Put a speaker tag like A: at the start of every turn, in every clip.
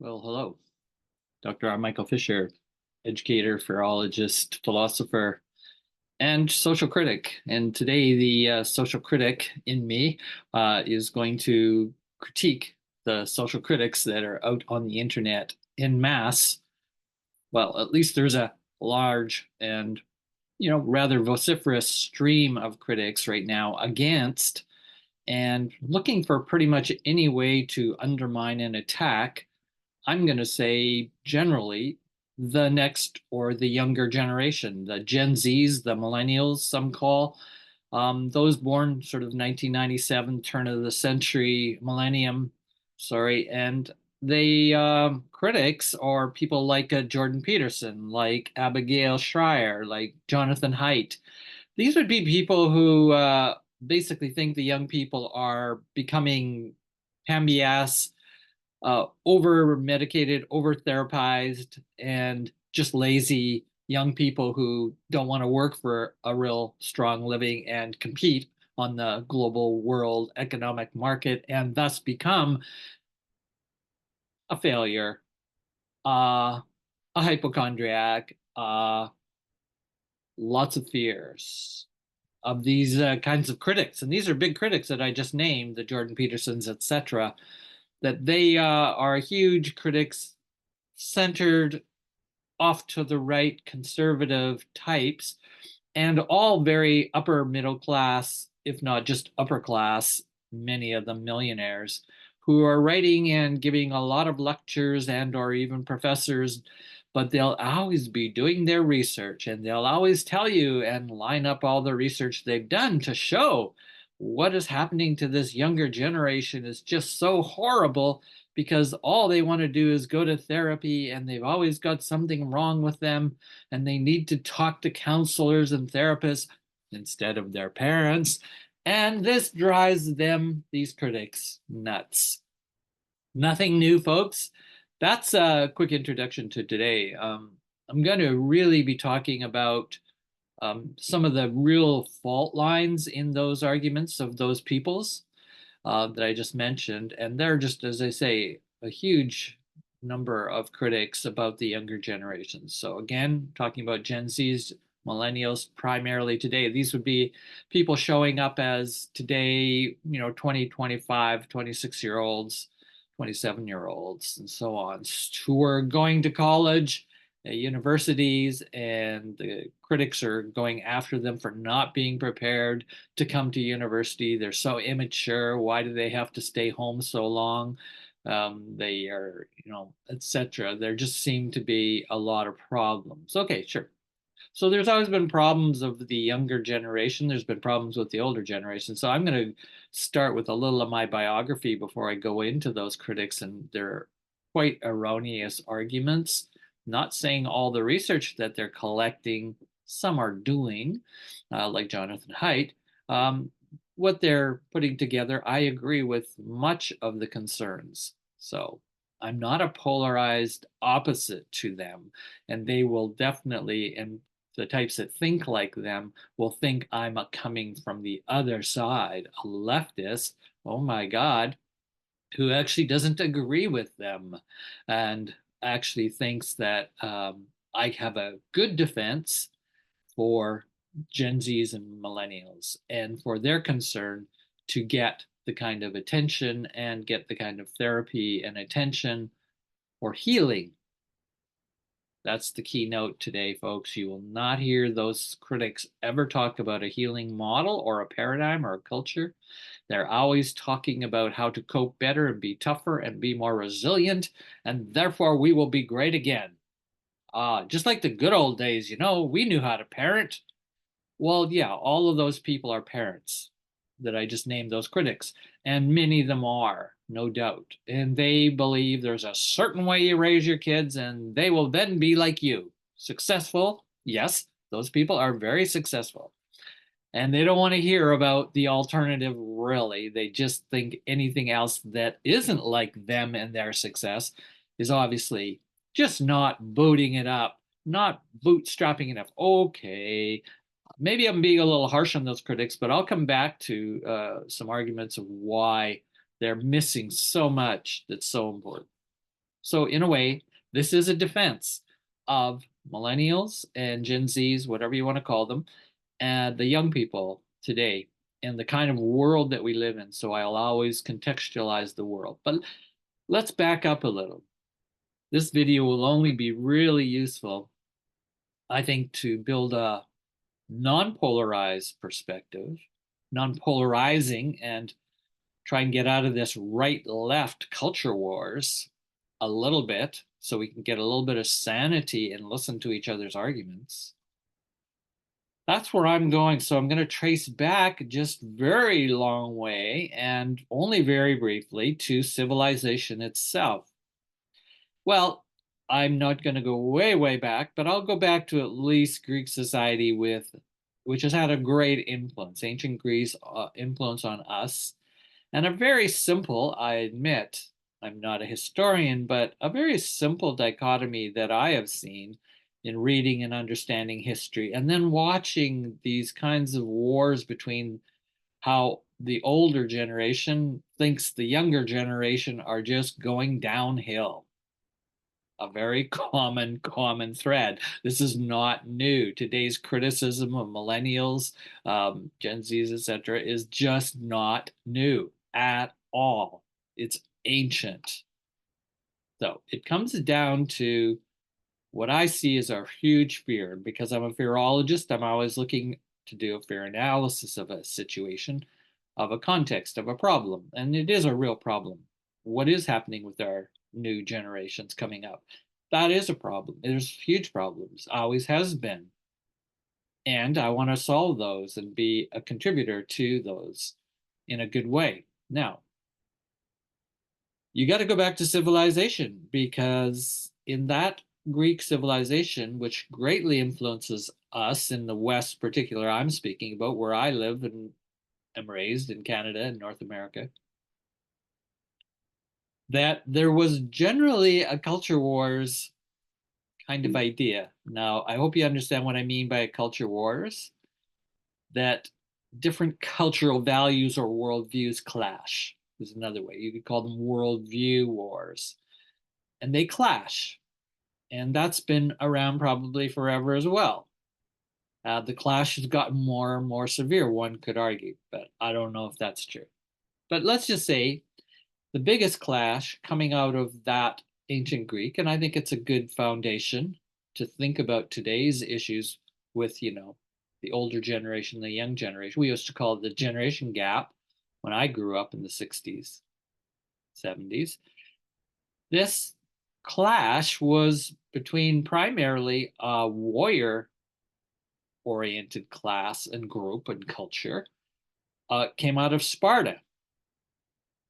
A: Well, hello. Dr. R. Michael Fisher, educator, philologist, philosopher, and social critic. And today, the social critic in me is going to critique the social critics that are out on the internet in mass. Well, at least there's a large and rather vociferous stream of critics right now against and looking for pretty much any way to undermine and attack. I'm going to say generally the next or the younger generation, the Gen Zs, the Millennials, some call, those born sort of 1997, turn of the century, millennium, sorry, and they critics are people like Jordan Peterson, like Abagail Shrier, like Jonathan Haidt. These would be people who basically think the young people are becoming PAMBS, over medicated, over therapized, and just lazy young people who don't want to work for a real strong living and compete on the global world economic market and thus become a failure, a hypochondriac, lots of fears of these kinds of critics. And these are big critics that I just named, the Jordan Petersons, etc., that they are huge critics centered off to the right conservative types, and all very upper middle class, if not just upper class, many of them millionaires, who are writing and giving a lot of lectures and or even professors, but they'll always be doing their research and they'll always tell you and line up all the research they've done to show what is happening to this younger generation is just so horrible because all they want to do is go to therapy and they've always got something wrong with them and they need to talk to counselors and therapists instead of their parents. And this drives them, these critics, nuts. Nothing new, folks. That's a quick introduction to today. I'm going to really be talking about some of the real fault lines in those arguments of those peoples that I just mentioned. And they're just, as I say, a huge number of critics about the younger generations. So again, talking about Gen Zs, millennials primarily today, these would be people showing up as today, 20, 25, 26-year-olds, 27-year-olds, and so on, who are going to college, universities, and the critics are going after them for not being prepared to come to university. They're so immature. Why do they have to stay home so long? They are, etc. There just seem to be a lot of problems. Okay, sure. So there's always been problems of the younger generation. There's been problems with the older generation. So I'm going to start with a little of my biography before I go into those critics and their quite erroneous arguments. Not saying all the research that they're collecting, some are doing, like Jonathan Haidt. What they're putting together, I agree with much of the concerns. So I'm not a polarized opposite to them, and they will definitely, and the types that think like them will think I'm coming from the other side, a leftist, oh my God, who actually doesn't agree with them and actually thinks that I have a good defense for Gen Zs and millennials and for their concern to get the kind of attention and get the kind of therapy and attention or healing. That's the keynote today, folks. You will not hear those critics ever talk about a healing model or a paradigm or a culture. They're always talking about how to cope better and be tougher and be more resilient, and therefore we will be great again. Just like the good old days, we knew how to parent. Well, yeah, all of those people are parents that I just named, those critics, and many of them are, no doubt. And they believe there's a certain way you raise your kids and they will then be like you. Successful, yes, those people are very successful. And they don't want to hear about the alternative, really. They just think anything else that isn't like them and their success is obviously just not booting it up, not bootstrapping enough. Okay, maybe I'm being a little harsh on those critics, but I'll come back to some arguments of why they're missing so much that's so important. So in a way, this is a defense of millennials and Gen Zs, whatever you want to call them, and the young people today and the kind of world that we live in. So I'll always contextualize the world. But let's back up a little. This video will only be really useful, I think, to build a non-polarized perspective, non-polarizing, and try and get out of this right-left culture wars a little bit so we can get a little bit of sanity and listen to each other's arguments. That's where I'm going. So I'm going to trace back just very long way and only very briefly to civilization itself. Well, I'm not going to go way, way back, but I'll go back to at least Greek society which has had a great influence, ancient Greece influence on us. And a very simple, I admit, I'm not a historian, but a very simple dichotomy that I have seen in reading and understanding history, and then watching these kinds of wars between how the older generation thinks the younger generation are just going downhill. A very common thread. This is not new. Today's criticism of millennials, Gen Zs, etc., is just not new at all. It's ancient. So it comes down to what I see as our huge fear. Because I'm a fearologist, I'm always looking to do a fair analysis of a situation, of a context, of a problem. And it is a real problem. What is happening with our new generations coming up? That is a problem. There's huge problems, always has been. And I want to solve those and be a contributor to those in a good way. Now, you got to go back to civilization, because in that Greek civilization, which greatly influences us in the West, particular, I'm speaking about where I live and am raised in Canada and North America, that there was generally a culture wars kind of idea. Now, I hope you understand what I mean by culture wars, that different cultural values or worldviews clash. Is another way. You could call them worldview wars. And they clash. And that's been around probably forever as well. The clash has gotten more and more severe, one could argue, but I don't know if that's true. But let's just say the biggest clash coming out of that ancient Greek, and I think it's a good foundation to think about today's issues with, the older generation, the young generation. We used to call it the generation gap when I grew up in the 60s, 70s. This clash was between primarily a warrior oriented class and group and culture, came out of Sparta.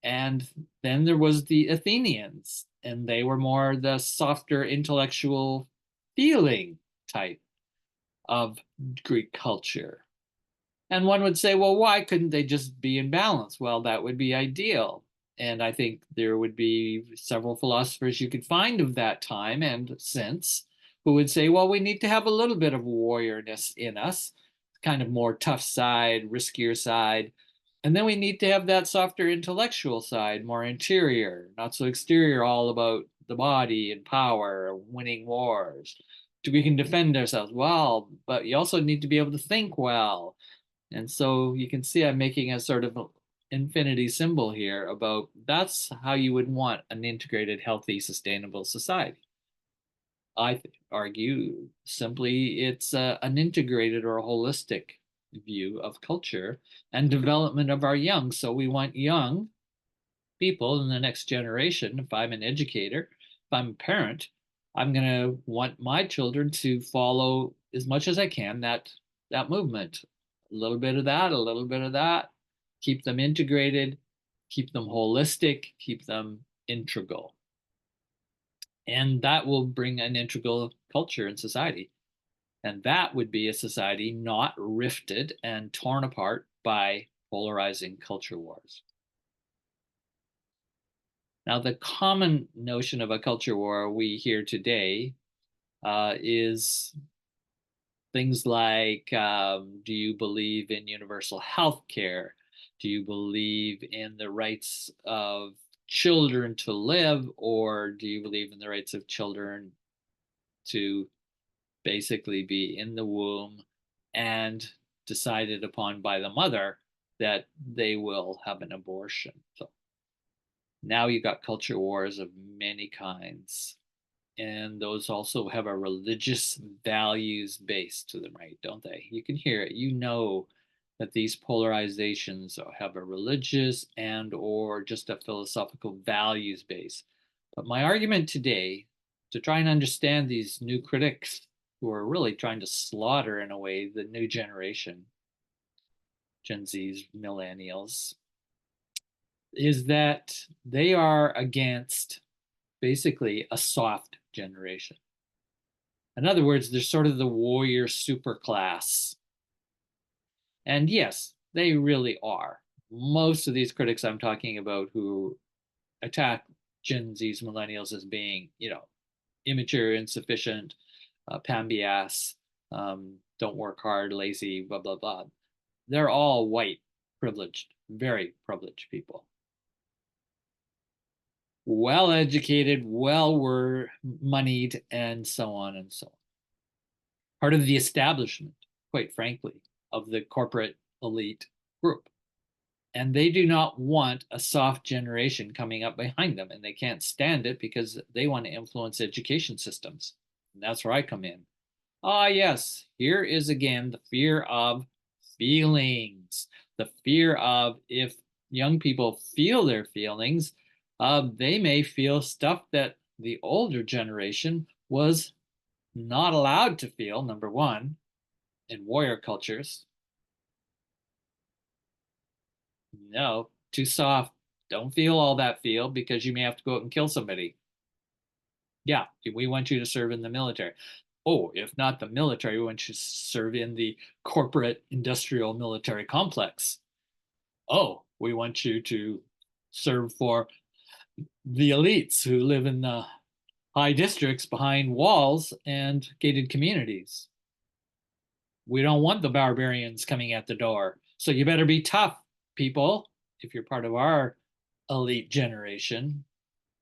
A: And then there was the Athenians, and they were more the softer intellectual feeling type of Greek culture. And one would say, well, why couldn't they just be in balance? Well, that would be ideal. And I think there would be several philosophers you could find of that time and since who would say, well, we need to have a little bit of warriorness in us, kind of more tough side, riskier side. And then we need to have that softer intellectual side, more interior, not so exterior, all about the body and power, winning wars. We can defend ourselves well, but you also need to be able to think well. And so you can see I'm making a sort of infinity symbol here about that's how you would want an integrated, healthy, sustainable society. I argue simply it's an integrated or a holistic view of culture and development of our young. So we want young people in the next generation. If I'm an educator, if I'm a parent, I'm going to want my children to follow as much as I can that movement. A little bit of that, a little bit of that. Keep them integrated, keep them holistic, keep them integral. And that will bring an integral culture in society. And that would be a society not rifted and torn apart by polarizing culture wars. Now, the common notion of a culture war we hear today is things like, do you believe in universal health care? Do you believe in the rights of children to live, or do you believe in the rights of children to basically be in the womb and decided upon by the mother that they will have an abortion? So now you got culture wars of many kinds, and those also have a religious values base to them, right? Don't they? You can hear it. You know that these polarizations have a religious and or just a philosophical values base. But my argument today, to try and understand these new critics who are really trying to slaughter, in a way, the new generation, Gen Zs, millennials, is that they are against basically a soft generation. In other words, they're sort of the warrior superclass. And yes, they really are. Most of these critics I'm talking about who attack Gen Z's millennials as being, immature, insufficient, PAMBS, don't work hard, lazy, blah, blah, blah. They're all white, privileged, very privileged people. Well educated, well moneyed, and so on and so on. Part of the establishment, quite frankly, of the corporate elite group. And they do not want a soft generation coming up behind them, and they can't stand it because they want to influence education systems. And that's where I come in. Ah, yes, here is again the fear of feelings, the fear of if young people feel their feelings, they may feel stuff that the older generation was not allowed to feel, number one, in warrior cultures. No, too soft. Don't feel all that feel because you may have to go out and kill somebody. Yeah, we want you to serve in the military. Oh, if not the military, we want you to serve in the corporate industrial military complex. Oh, we want you to serve for the elites who live in the high districts behind walls and gated communities. We don't want the barbarians coming at the door. So you better be tough, people, if you're part of our elite generation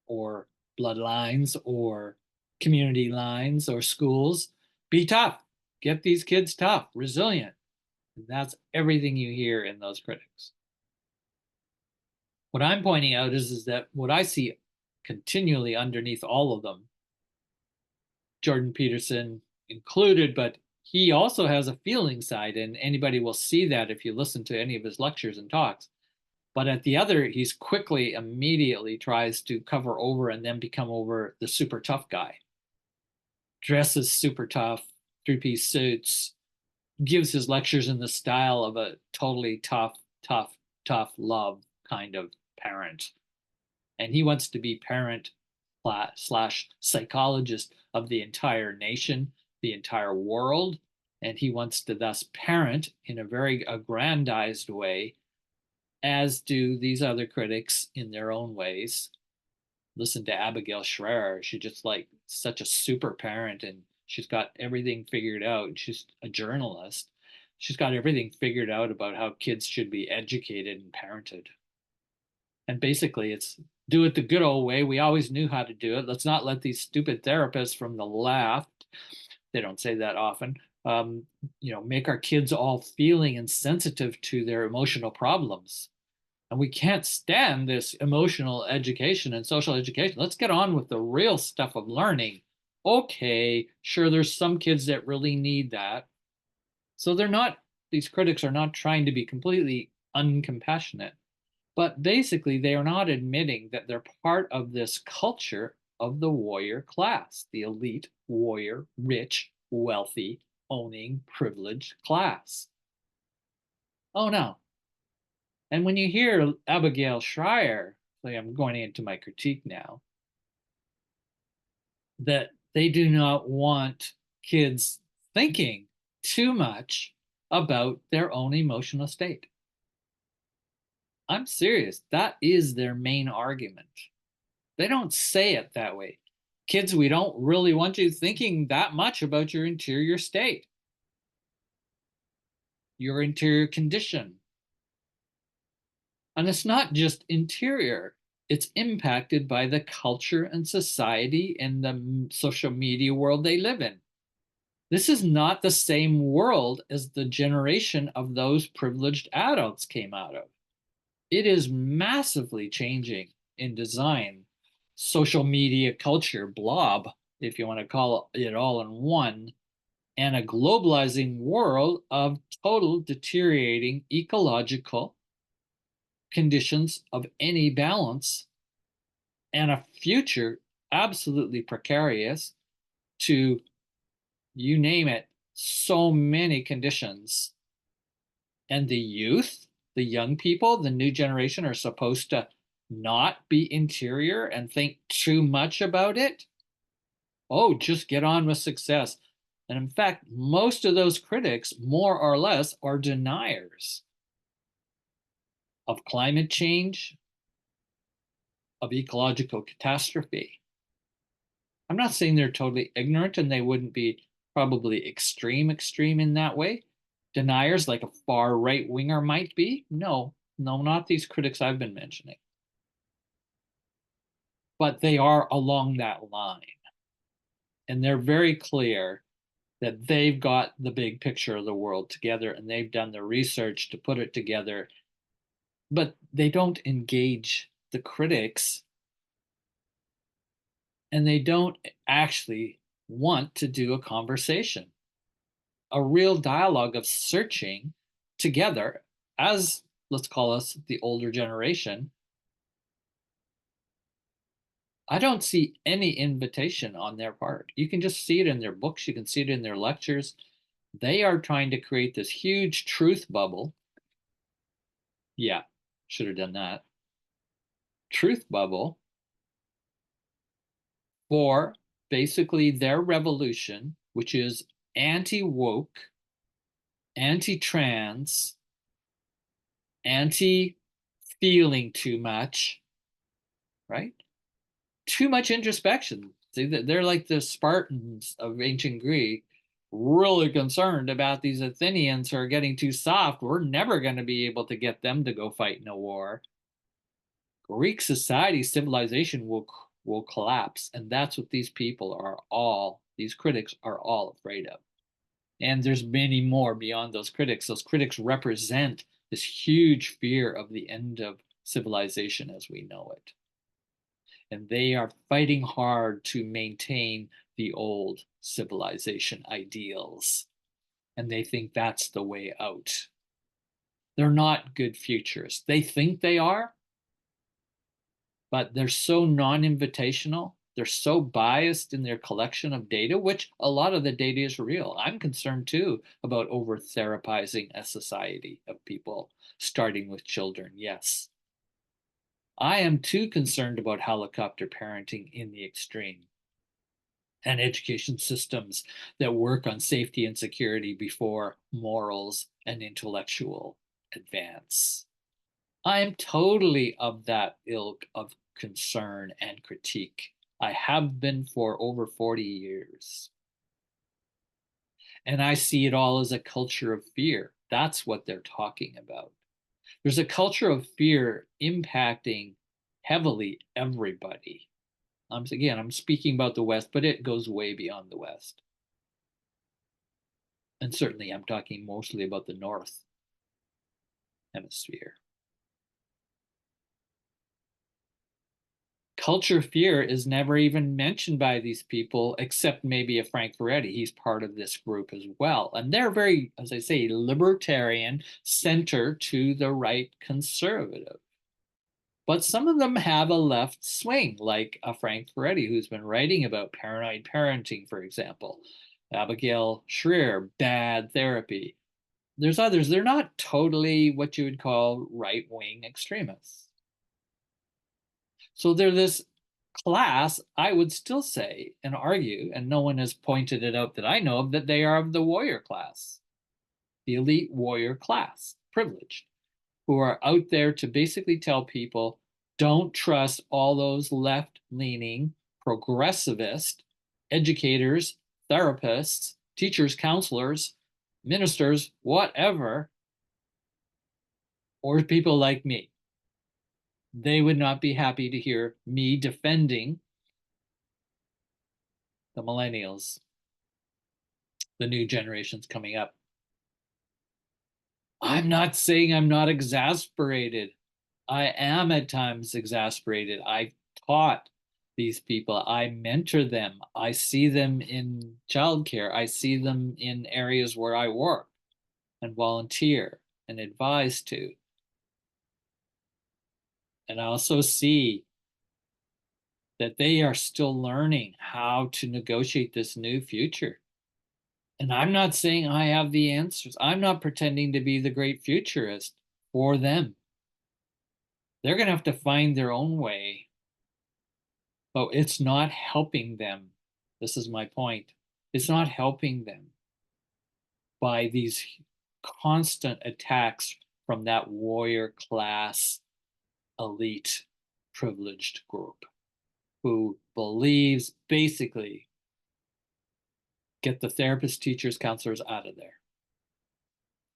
A: or bloodlines or community lines or schools. Be tough. Get these kids tough, resilient. And that's everything you hear in those critics. What I'm pointing out is that what I see continually underneath all of them, Jordan Peterson included, but he also has a feeling side, and anybody will see that if you listen to any of his lectures and talks. But at the other, he's quickly, immediately tries to cover over and then become over the super tough guy. Dresses super tough, three-piece suits, gives his lectures in the style of a totally tough, tough, tough love kind of parent. And he wants to be parent slash psychologist of the entire nation, the entire world. And he wants to thus parent in a very aggrandized way, as do these other critics in their own ways. Listen to Abagail Shrier. She's just like such a super parent, and she's got everything figured out. She's a journalist. She's got everything figured out about how kids should be educated and parented. And basically, it's do it the good old way. We always knew how to do it. Let's not let these stupid therapists from the left, they don't say that often, make our kids all feeling and sensitive to their emotional problems. And we can't stand this emotional education and social education. Let's get on with the real stuff of learning. Okay, sure, there's some kids that really need that. So these critics are not trying to be completely uncompassionate, but basically they are not admitting that they're part of this culture of the warrior class, the elite, warrior, rich, wealthy, owning, privileged class. Oh no. And when you hear Abagail Shrier, like I'm going into my critique now, that they do not want kids thinking too much about their own emotional state. I'm serious. That is their main argument. They don't say it that way. Kids, we don't really want you thinking that much about your interior state, your interior condition. And it's not just interior, It's impacted by the culture and society and the social media world they live in. This is not the same world as the generation of those privileged adults came out of. It is massively changing in design, social media culture, blob, if you want to call it all in one, and a globalizing world of total deteriorating ecological conditions of any balance and a future absolutely precarious to, you name it, so many conditions. And the youth, the young people, the new generation are supposed to not be interior and think too much about it. Oh, just get on with success. And in fact, most of those critics, more or less, are deniers of climate change, of ecological catastrophe. I'm not saying they're totally ignorant and they wouldn't be probably extreme in that way. Deniers like a far right winger might be. No, not these critics I've been mentioning. But they are along that line. And they're very clear that they've got the big picture of the world together and they've done the research to put it together. But they don't engage the critics and they don't actually want to do a conversation, a real dialogue of searching together as, let's call us the older generation. I don't see any invitation on their part. You can just see it in their books, you can see it in their lectures. They are trying to create this huge truth bubble. Yeah, should have done that. Truth bubble for basically their revolution, which is anti-woke, anti-trans, anti-feeling too much, right? Too much introspection. See, they're like the Spartans of ancient Greek, really concerned about these Athenians who are getting too soft. We're never going to be able to get them to go fight in a war. Greek society, civilization will collapse, and that's what these people are all, these critics are all afraid of. And there's many more beyond those critics. Those critics represent this huge fear of the end of civilization as we know it. And they are fighting hard to maintain the old civilization ideals. And they think that's the way out. They're not good futurists. They think they are, but they're so non-invitational. They're so biased in their collection of data, which a lot of the data is real. I'm concerned too about over-therapizing a society of people, starting with children, yes. I am too concerned about helicopter parenting in the extreme and education systems that work on safety and security before morals and intellectual advance. I am totally of that ilk of concern and critique. I have been for over 40 years. And I see it all as a culture of fear. That's what they're talking about. There's a culture of fear impacting heavily everybody. Again, I'm speaking about the West, but it goes way beyond the West. And certainly I'm talking mostly about the North Hemisphere. Culture fear is never even mentioned by these people, except maybe a Frank Furedi. He's part of this group as well. And they're very, as I say, libertarian, center to the right conservative. But some of them have a left swing, like a Frank Furedi, who's been writing about paranoid parenting, for example. Abagail Shrier, bad therapy. There's others. They're not totally what you would call right-wing extremists. So they're this class, I would still say and argue, and no one has pointed it out that I know of, that they are of the warrior class, the elite warrior class, privileged, who are out there to basically tell people, don't trust all those left-leaning, progressivist educators, therapists, teachers, counselors, ministers, whatever, or people like me. they would not be happy to hear me defending the millennials, the new generations coming up. I'm not saying I'm not exasperated. I am at times exasperated. I taught these people, I mentor them, I see them in childcare, I see them in areas where I work and volunteer and advise to. And I also see that they are still learning how to negotiate this new future. And I'm not saying I have the answers. I'm not pretending to be the great futurist for them. They're going to have to find their own way, but it's not helping them. This is my point. It's not helping them by these constant attacks from that warrior class, elite, privileged group who believes basically get the therapists, teachers, counselors out of there.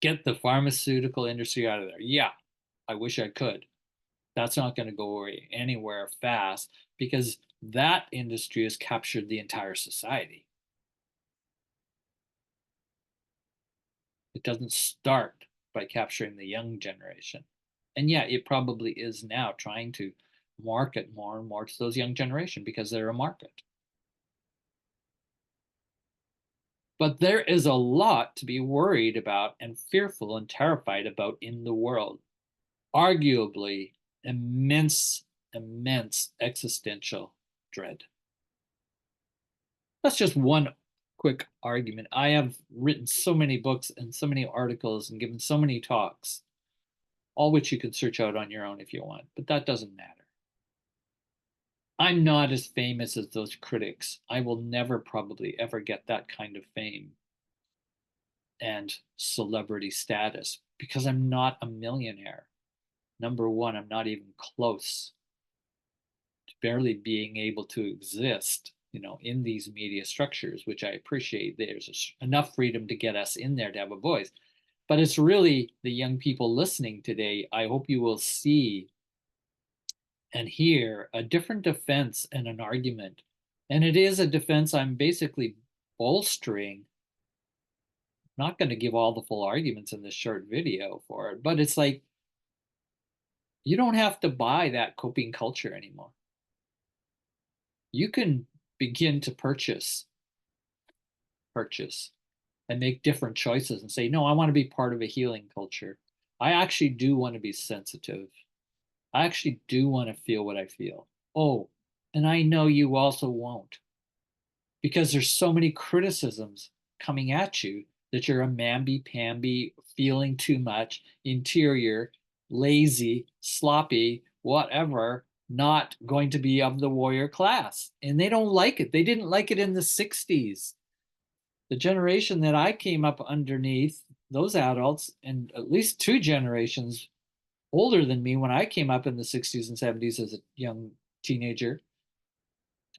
A: Get the pharmaceutical industry out of there. Yeah, I wish I could. That's not going to go anywhere fast because that industry has captured the entire society. It doesn't start by capturing the young generation. And yeah, it probably is now trying to market more and more to those young generation because they're a market. But there is a lot to be worried about and fearful and terrified about in the world. Arguably, immense, immense existential dread. That's just one quick argument. I have written so many books and so many articles and given so many talks, all which you can search out on your own if you want, but that doesn't matter. I'm not as famous as those critics. I will never probably ever get that kind of fame and celebrity status because I'm not a millionaire. Number one, I'm not even close to barely being able to exist, in these media structures, which I appreciate. There's enough freedom to get us in there to have a voice. But it's really the young people listening today. I hope you will see and hear a different defense and an argument. And it is a defense I'm basically bolstering. I'm not going to give all the full arguments in this short video for it, but it's like you don't have to buy that coping culture anymore. You can begin to purchase and make different choices and say, no, I want to be part of a healing culture. I actually do want to be sensitive. I actually do want to feel what I feel. Oh, and I know you also won't because there's so many criticisms coming at you that you're a mamby-pamby, feeling too much, interior, lazy, sloppy, whatever, not going to be of the warrior class. And they don't like it. They didn't like it in the 60s. The generation that I came up underneath, those adults, and at least two generations older than me when I came up in the 60s and 70s as a young teenager,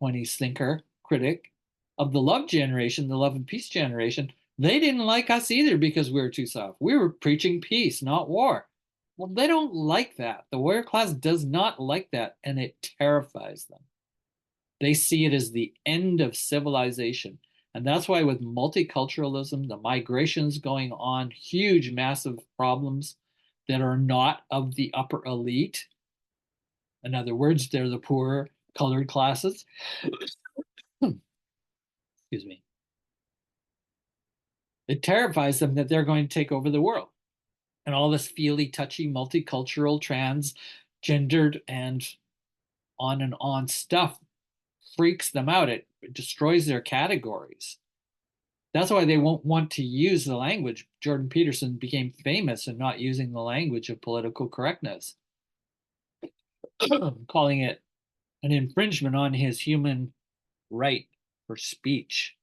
A: 20s thinker, critic of the love generation, the love and peace generation, they didn't like us either because we were too soft. We were preaching peace, not war. Well, they don't like that. The warrior class does not like that, and it terrifies them. They see it as the end of civilization. And that's why with multiculturalism, the migrations going on, huge, massive problems that are not of the upper elite. In other words, they're the poor colored classes. Excuse me. It terrifies them that they're going to take over the world. And all this feely, touchy, multicultural, transgendered, and on stuff freaks them out. It destroys their categories. That's why they won't want to use the language. Jordan Peterson became famous in not using the language of political correctness, calling it an infringement on his human right for speech.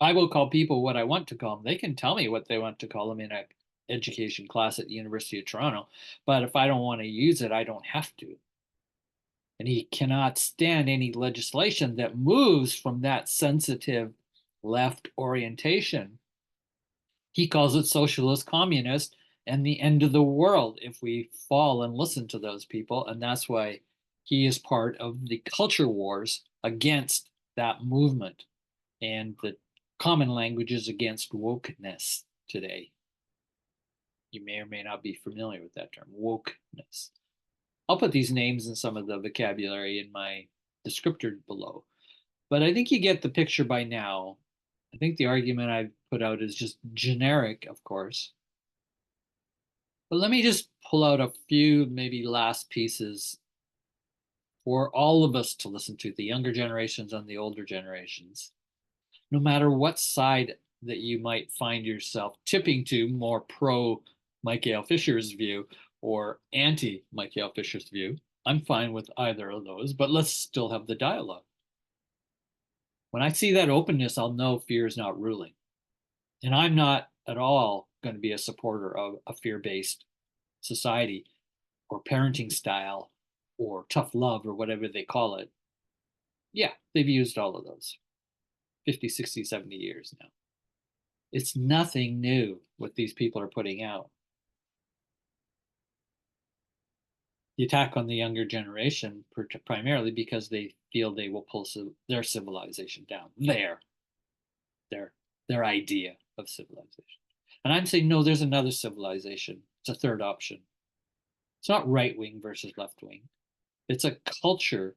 A: I will call people what I want to call them. They can tell me what they want to call them in an education class at the University of Toronto. But if I don't want to use it, I don't have to. And he cannot stand any legislation that moves from that sensitive left orientation. He calls it socialist communist, and the end of the world if we fall and listen to those people. And that's why he is part of the culture wars against that movement and the common languages against wokeness today. You may or may not be familiar with that term, wokeness. I'll put these names and some of the vocabulary in my descriptor below. But I think you get the picture by now. I think the argument I've put out is just generic, of course. But let me just pull out a few maybe last pieces for all of us to listen to, the younger generations and the older generations. No matter what side that you might find yourself tipping to, more pro Michael Fisher's view or anti Michael Fisher's view, I'm fine with either of those, but let's still have the dialogue. When I see that openness, I'll know fear is not ruling. And I'm not at all going to be a supporter of a fear-based society or parenting style or tough love or whatever they call it. Yeah, they've used all of those 50, 60, 70 years now. It's nothing new what these people are putting out. The attack on the younger generation primarily because they feel they will pull their civilization down, their idea of civilization. And I'm saying, no, there's another civilization. It's a third option. It's not right wing versus left wing. It's a culture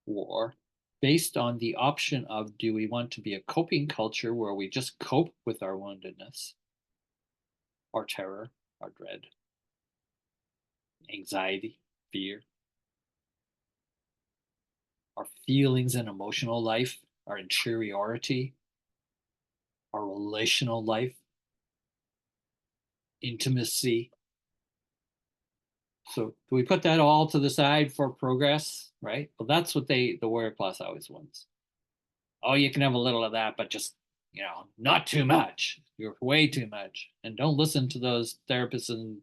A: war based on the option of, do we want to be a coping culture where we just cope with our woundedness, our terror, our dread, anxiety, fear, our feelings and emotional life, our interiority, our relational life, intimacy. So do we put that all to the side for progress, right? Well, that's what the warrior class always wants. Oh, you can have a little of that, but just, not too much. You're way too much. And don't listen to those therapists and,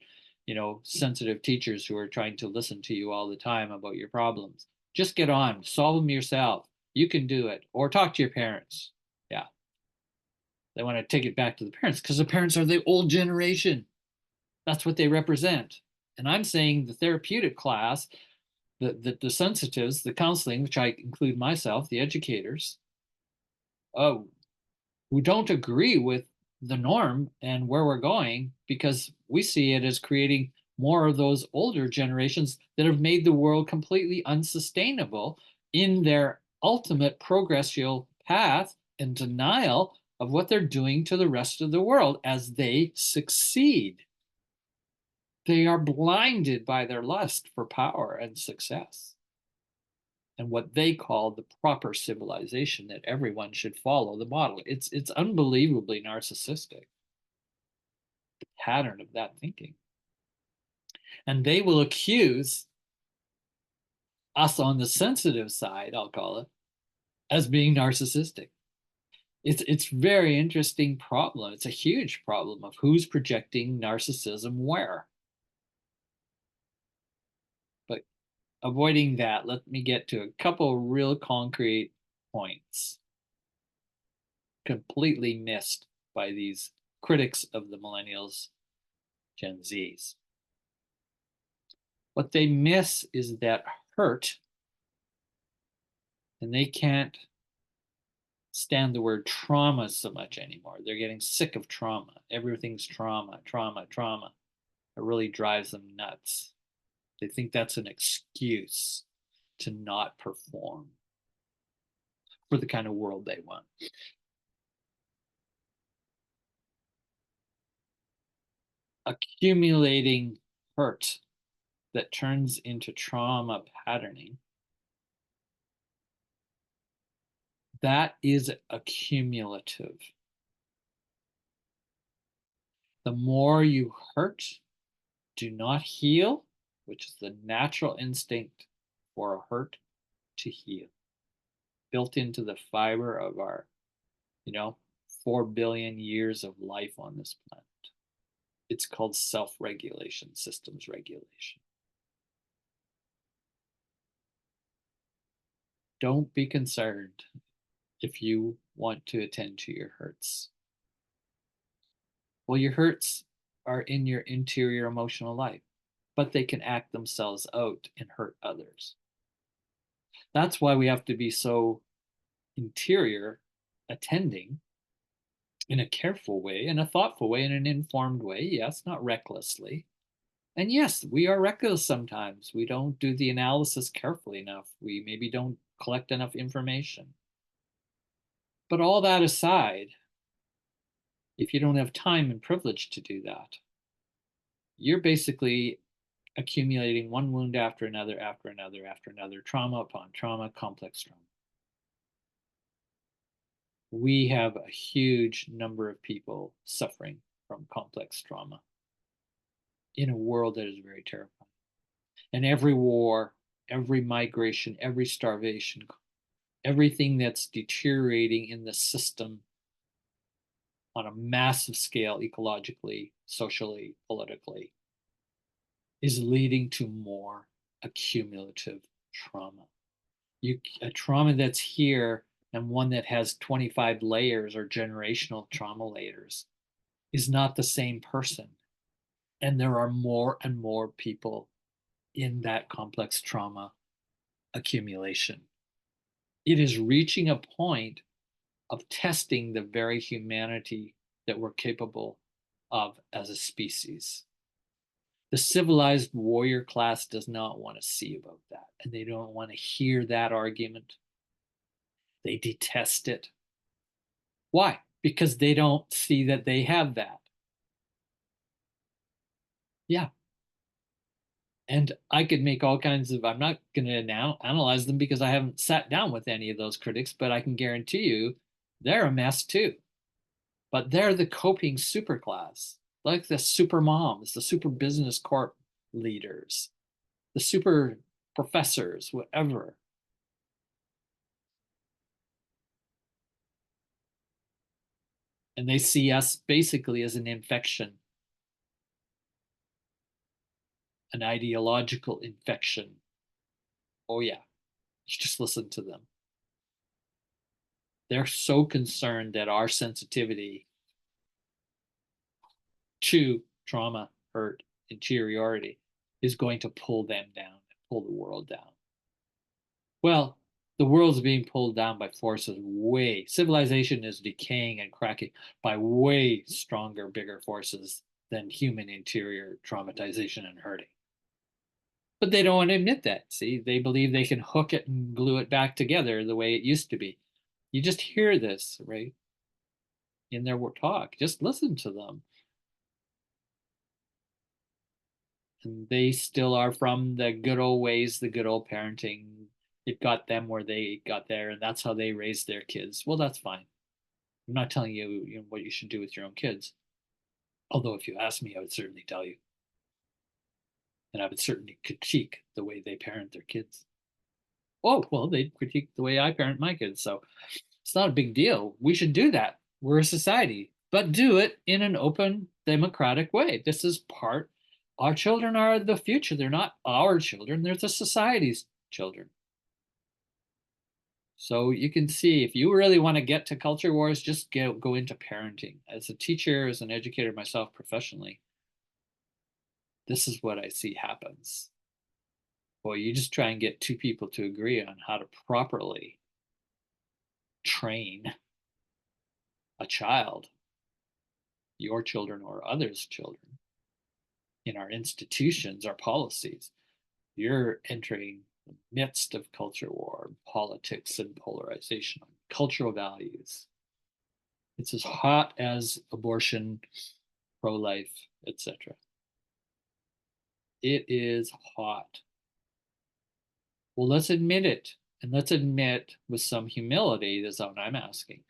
A: sensitive teachers who are trying to listen to you all the time about your problems. Just get on, solve them yourself. You can do it. Or talk to your parents. Yeah. They want to take it back to the parents because the parents are the old generation. That's what they represent. And I'm saying the therapeutic class, the sensitives, the counseling, which I include myself, the educators, who don't agree with the norm and where we're going, because we see it as creating more of those older generations that have made the world completely unsustainable in their ultimate progressive path and denial of what they're doing to the rest of the world as they succeed. They are blinded by their lust for power and success and what they call the proper civilization that everyone should follow the model. It's unbelievably narcissistic, the pattern of that thinking. And they will accuse us on the sensitive side, I'll call it, as being narcissistic. It's very interesting problem. It's a huge problem of who's projecting narcissism where. But avoiding that, let me get to a couple real concrete points completely missed by these critics of the millennials, Gen Zs. What they miss is that hurt, and they can't stand the word trauma so much anymore. They're getting sick of trauma. Everything's trauma, trauma, trauma. It really drives them nuts. They think that's an excuse to not perform for the kind of world they want. Accumulating hurt that turns into trauma patterning, that is accumulative. The more you hurt, do not heal, which is the natural instinct for a hurt to heal, built into the fiber of our, 4 billion years of life on this planet. It's called self-regulation, systems regulation. Don't be concerned if you want to attend to your hurts. Well, your hurts are in your interior emotional life, but they can act themselves out and hurt others. That's why we have to be so interior attending in a careful way, in a thoughtful way, in an informed way. Yes, not recklessly. And yes, we are reckless sometimes. We don't do the analysis carefully enough. We maybe don't collect enough information. But all that aside, if you don't have time and privilege to do that, you're basically accumulating one wound after another, after another, after another, trauma upon trauma, complex trauma. We have a huge number of people suffering from complex trauma in a world that is very terrifying. And every war, every migration, every starvation, everything that's deteriorating in the system on a massive scale, ecologically, socially, politically, is leading to more accumulative trauma. A trauma that's here and one that has 25 layers or generational trauma layers is not the same person. And there are more and more people in that complex trauma accumulation. It is reaching a point of testing the very humanity that we're capable of as a species. The civilized warrior class does not want to see about that, and they don't want to hear that argument. They detest it. Why? Because they don't see that they have that. Yeah. And I could make all kinds of, I'm not going to now analyze them because I haven't sat down with any of those critics, but I can guarantee you they're a mess too. But they're the coping superclass, like the super moms, the super business corp leaders, the super professors, whatever. And they see us basically as an infection, an ideological infection. Oh, yeah, you just listen to them. They're so concerned that our sensitivity to trauma, hurt, interiority is going to pull them down, pull the world down. Well, the world's being pulled down by forces way, civilization is decaying and cracking by way stronger, bigger forces than human interior traumatization and hurting. But they don't want to admit that. See, they believe they can hook it and glue it back together the way it used to be. You just hear this, right? In their talk. Just listen to them. And they still are from the good old ways, the good old parenting. It got them where they got there, and that's how they raised their kids. Well, that's fine. I'm not telling you, what you should do with your own kids. Although, if you ask me, I would certainly tell you. And I would certainly critique the way they parent their kids. Oh, well, they critique the way I parent my kids. So it's not a big deal. We should do that. We're a society, but do it in an open, democratic way. This is part, our children are the future. They're not our children, they're the society's children. So you can see if you really want to get to culture wars, just go into parenting. As a teacher, as an educator myself professionally, this is what I see happens. Well, you just try and get two people to agree on how to properly train a child, your children or others' children, in our institutions, our policies. You're entering the midst of culture war, politics, and polarization, cultural values. It's as hot as abortion, pro-life, etc. It is hot. Well, let's admit it. And let's admit with some humility, that's what I'm asking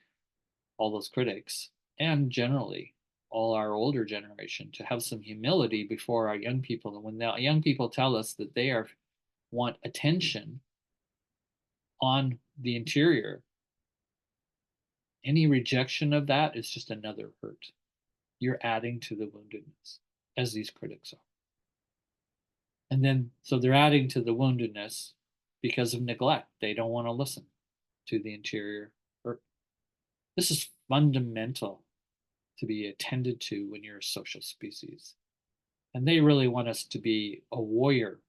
A: all those critics and generally all our older generation to have some humility before our young people. And when the young people tell us that they want attention on the interior, any rejection of that is just another hurt. You're adding to the woundedness, as these critics are. And then, so they're adding to the woundedness because of neglect. They don't want to listen to the interior hurt. This is fundamental to be attended to when you're a social species. And they really want us to be a warrior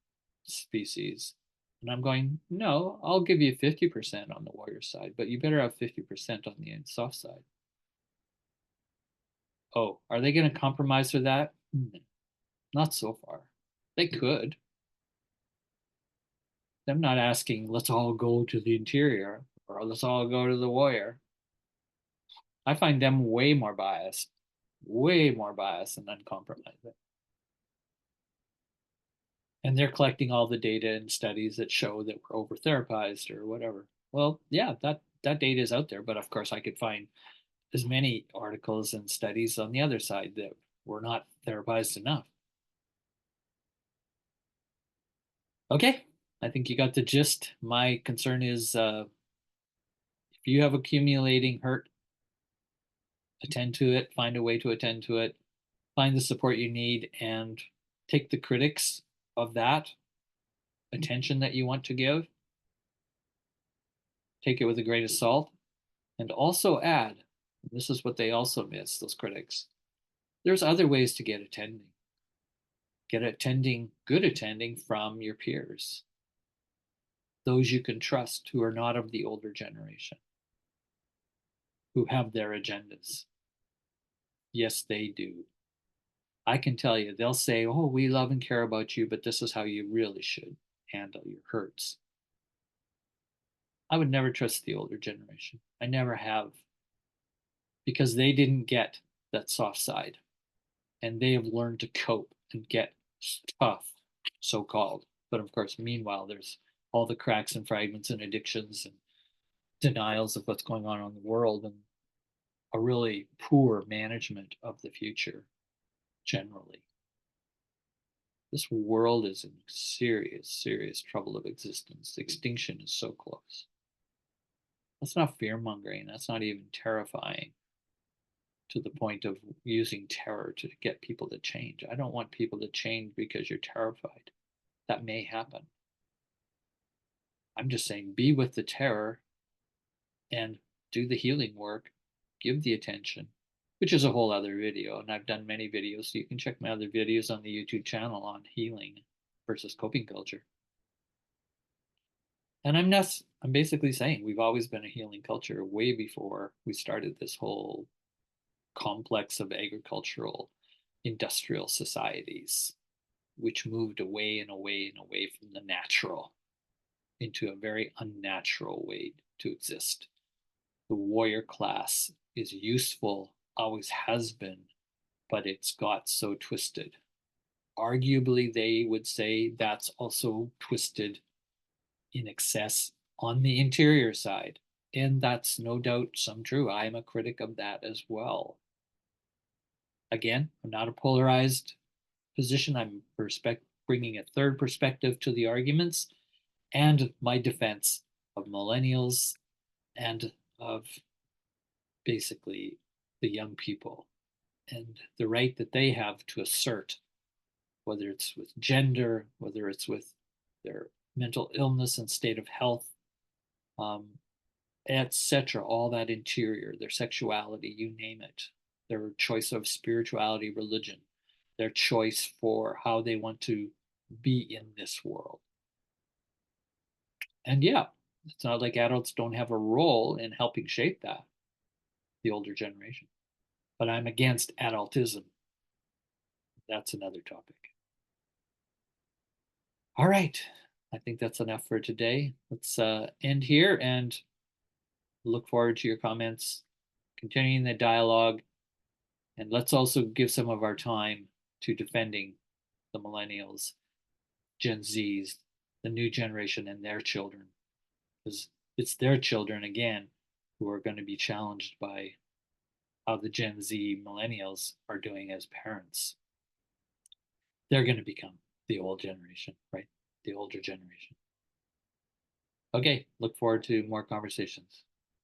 A: species. And I'm going, no, I'll give you 50% on the warrior side, but you better have 50% on the soft side. Oh, are they going to compromise for that? Not so far. They could. I'm not asking, let's all go to the interior or let's all go to the warrior. I find them way more biased and uncompromising. And they're collecting all the data and studies that show that we're over-therapized or whatever. Well, yeah, that data is out there, but of course I could find as many articles and studies on the other side that we're not therapized enough. Okay, I think you got the gist. My concern is if you have accumulating hurt, attend to it, find a way to attend to it, find the support you need, and take the critics of that attention that you want to give, take it with a grain of salt, and also add, this is what they also miss, those critics, there's other ways to get attending. Get attending, good attending from your peers, those you can trust who are not of the older generation, who have their agendas. Yes, they do. I can tell you, they'll say, oh, we love and care about you, but this is how you really should handle your hurts. I would never trust the older generation. I never have, because they didn't get that soft side and they have learned to cope and get tough, so called. But of course, meanwhile, there's all the cracks and fragments and addictions and denials of what's going on in the world and a really poor management of the future generally. This world is in serious, serious trouble of existence. Extinction is so close. That's not fear mongering. That's not even terrifying to the point of using terror to get people to change. I don't want people to change because you're terrified. That may happen. I'm just saying be with the terror and do the healing work, give the attention, which is a whole other video. And I've done many videos, so you can check my other videos on the YouTube channel on healing versus coping culture. And I'm basically saying we've always been a healing culture way before we started this whole complex of agricultural industrial societies, which moved away and away and away from the natural into a very unnatural way to exist. The warrior class is useful, always has been, but it's got so twisted. Arguably, they would say that's also twisted in excess on the interior side. And that's no doubt some true. I am a critic of that as well. Again, I'm not a polarized position. I'm bringing a third perspective to the arguments and my defense of millennials and of basically the young people and the right that they have to assert, whether it's with gender, whether it's with their mental illness and state of health, etc., all that interior, their sexuality, you name it, their choice of spirituality, religion, their choice for how they want to be in this world. And yeah, it's not like adults don't have a role in helping shape that, the older generation. But I'm against adultism. That's another topic. All right. I think that's enough for today. Let's end here and look forward to your comments, continuing the dialogue. And let's also give some of our time to defending the millennials, Gen Zs, the new generation, and their children. Because it's their children, again, who are going to be challenged by how the Gen Z millennials are doing as parents. They're going to become the old generation, right? The older generation. Okay, look forward to more conversations.